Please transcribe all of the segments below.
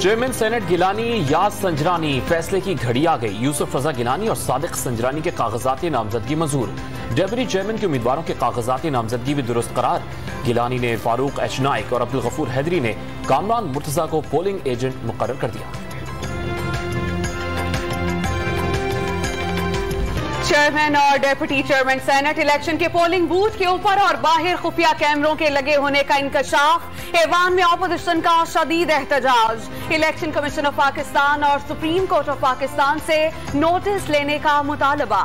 Chairman senate Gilani याद संजरानी फैसले की घड़ी आ गई। यूसुफ रजा गिलानी और सादिक संजरानी के कागजाती नामजदगी मंजूर। डेप्यूटी चेयरमैन के उम्मीदवारों के कागजाती नामजदगी भी दुरुस्त करार। गिलानी ने फारूक एच नाइक और अब्दुल गफूर हैदरी ने कामरान मुर्तजा को पोलिंग एजेंट मुकर्रर कर दिया। चेयरमैन और डेप्यूटी चेयरमैन सेनेट इलेक्शन के पोलिंग बूथ के ऊपर और बाहर खुफिया कैमरों के लगे होने का इंकशाफ। ऐवान में ऑपोजिशन का शदीद एहतजाज। इलेक्शन कमीशन ऑफ पाकिस्तान और सुप्रीम कोर्ट ऑफ पाकिस्तान से नोटिस लेने का मुतालबा।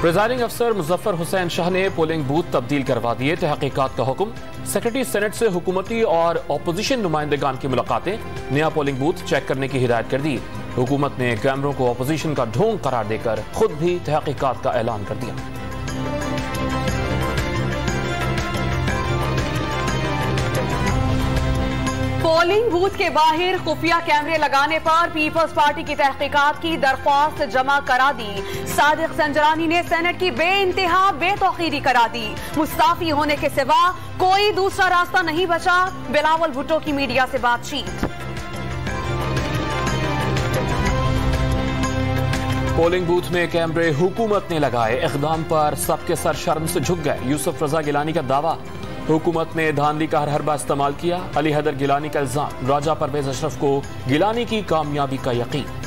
प्रिजाइडिंग अफसर मुजफ्फर हुसैन शाह ने पोलिंग बूथ तब्दील करवा दिए। तहकीकात का हुक्म। सेक्रेटरी सेनेट से हुकूमती और अपोजिशन नुमाइंदगान की मुलाकातें। नया पोलिंग बूथ चेक करने की हिदायत कर दी। हुकूमत ने कैमरों को अपोजिशन का ढोंग करार देकर खुद भी तहकीकात का ऐलान कर दिया। पोलिंग बूथ के बाहर खुफिया कैमरे लगाने पर पीपल्स पार्टी की तहकीकात की दरख्वास्त जमा करा दी। सादिक संजरानी ने सेनेट की बेइंतहा बेतौकीरी करा दी। मुस्ताफी होने के सिवा कोई दूसरा रास्ता नहीं बचा। बिलावल भुट्टो की मीडिया से बातचीत। पोलिंग बूथ में कैमरे हुकूमत ने लगाए। इक़दाम पर सबके सर शर्म से झुक गए। यूसुफ रजा गिलानी का दावा, हुकूमत ने धांधली का हर हरबा इस्तेमाल किया। अली हैदर गिलानी का इल्जाम, राजा परवेज अशरफ को गिलानी की कामयाबी का यकीन।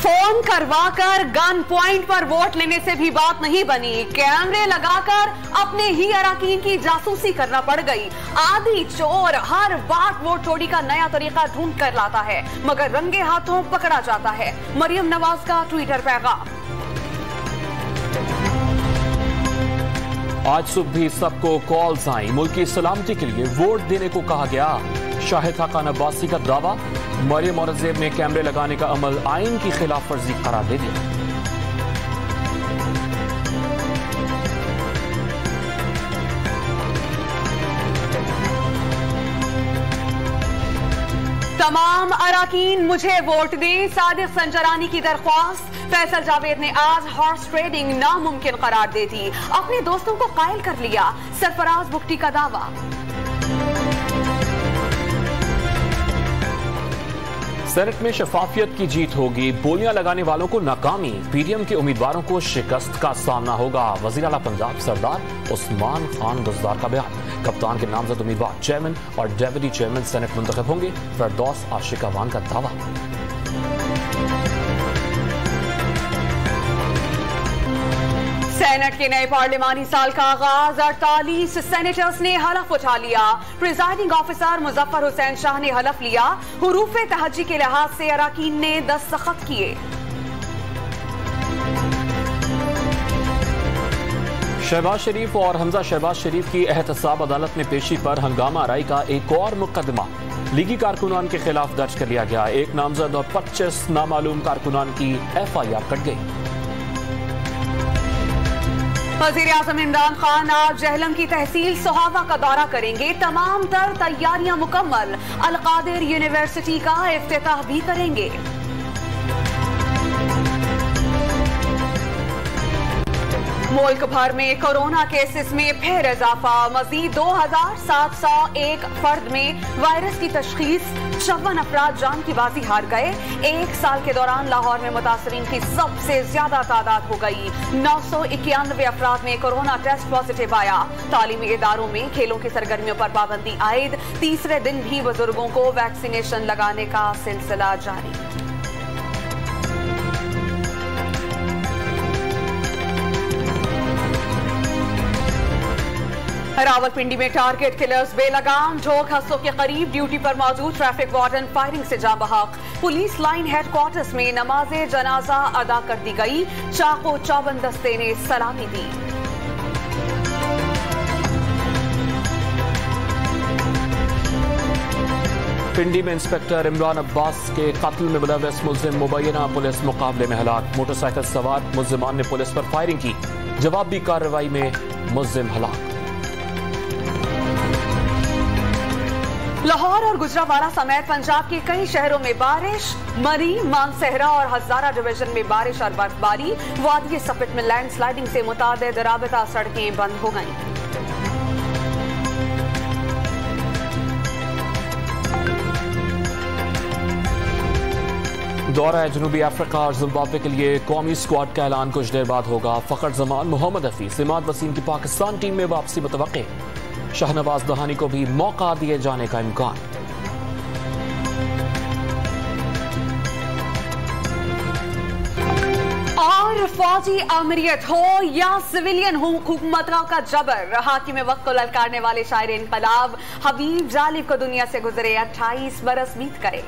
फोन करवाकर गन पॉइंट पर वोट लेने से भी बात नहीं बनी। कैमरे लगाकर अपने ही अराकीन की जासूसी करना पड़ गई। आदि चोर हर बार वोट चोरी का नया तरीका ढूंढ कर लाता है, मगर रंगे हाथों पकड़ा जाता है। मरियम नवाज का ट्विटर पैगाम। आज सुबह भी सबको कॉल्स आई। मुल्क की सलामती के लिए वोट देने को कहा गया। शाहिद खाकान अब्बासी का दावा, मरियम औरंगजेब ने कैमरे लगाने का अमल आइन की खिलाफ वर्जी करार दे दिया। तमाम अराकीन मुझे वोट दें, सादिक संजरानी की दरख्वास्त। फैसल जावेद ने आज हॉर्स ट्रेडिंग नामुमकिन करार दे दी। अपने दोस्तों को कायल कर लिया। सरफराज बुख्टी का दावा। सेनेट में शफाफियत की जीत होगी। बोलियां लगाने वालों को नाकामी। पीडीएम के उम्मीदवारों को शिकस्त का सामना होगा। वजीर आला पंजाब सरदार उस्मान खान बुज़दार का बयान। कप्तान के नामजद उम्मीदवार चेयरमैन और डेप्यूटी चेयरमैन सेनेट मुंतखब होंगे। फरदौस आशिक अवान का दावा। सेनेट के नए पार्लिमानी साल का आगाज। 48 सेनेटर्स ने हलफ उठा लिया। प्रिजाइडिंग ऑफिसर मुजफ्फर हुसैन शाह ने हलफ लिया। हुरूफे तहज्जी के लिहाज से अराकीन ने दस्तखत किए। शहबाज शरीफ और हमजा शहबाज शरीफ की एहतसाब अदालत में पेशी पर हंगामा आराई का एक और मुकदमा लीगी कारकुनान के खिलाफ दर्ज कर लिया गया। एक नामजद और 25 नामालूम कारकुनान की FIR कट गई। वज़ीर-ए-आज़म इमरान खान आज जहलम की तहसील सोहावा का दौरा करेंगे। तमाम तर तैयारियां मुकम्मल। अल-कादिर यूनिवर्सिटी का इफ्तिताह भी करेंगे। मुल्क भर में कोरोना केसेस में फिर इजाफा। मजीद 2701 फर्द में वायरस की तशखीस। 54 अफराद जान की बाजी हार गए। एक साल के दौरान लाहौर में मुतासरीन की सबसे ज्यादा तादाद हो गई। 991 अफराद में कोरोना टेस्ट पॉजिटिव आया। तालीमी इदारों में खेलों की सरगर्मियों पर पाबंदी आयद। तीसरे दिन भी बुजुर्गों को वैक्सीनेशन लगाने का सिलसिला जारी। रावलपिंडी में टारगेट किलर्स बेलगाम। झोंक हस्सों के करीब ड्यूटी पर मौजूद ट्रैफिक वार्डन फायरिंग से जाँ बहक। पुलिस लाइन हेडक्वार्टर्स में नमाज़े जनाजा अदा कर दी गई। चाको चौबंद दस्ते ने सलामी दी। पिंडी में इंस्पेक्टर इमरान अब्बास के कत्ल में मुलव्वस मुल्जिम मुबैना पुलिस मुकाबले में हलाक। मोटरसाइकिल सवार मुल्जिमान ने पुलिस पर फायरिंग की। जवाबी कार्रवाई में मुल्जिम हलाक। लाहौर और गुजरावाला समेत पंजाब के कई शहरों में बारिश, मरी, मानसहरा और हजारा डिवीजन में बारिश और बर्फबारी। वादी सपिट में लैंडस्लाइडिंग से मुतादिद राबिता सड़कें बंद हो गईं। दौरा जनूबी अफ्रीका और जिम्बाब्वे के लिए कौमी स्क्वाड का ऐलान कुछ देर बाद होगा। फखर जमान, मोहम्मद हफीज, इमाद वसीम की पाकिस्तान टीम में वापसी मुतवक्के। शाहनवाज दहानी को भी मौका दिए जाने का इम्कान। और फौजी अमरीत हो या सिविलियन हुकूमतों का जबर, हाकिम वक्त को ललकारने वाले शायर इनकलाब हबीब जालिब को दुनिया से गुजरे 28 बरस बीत गए।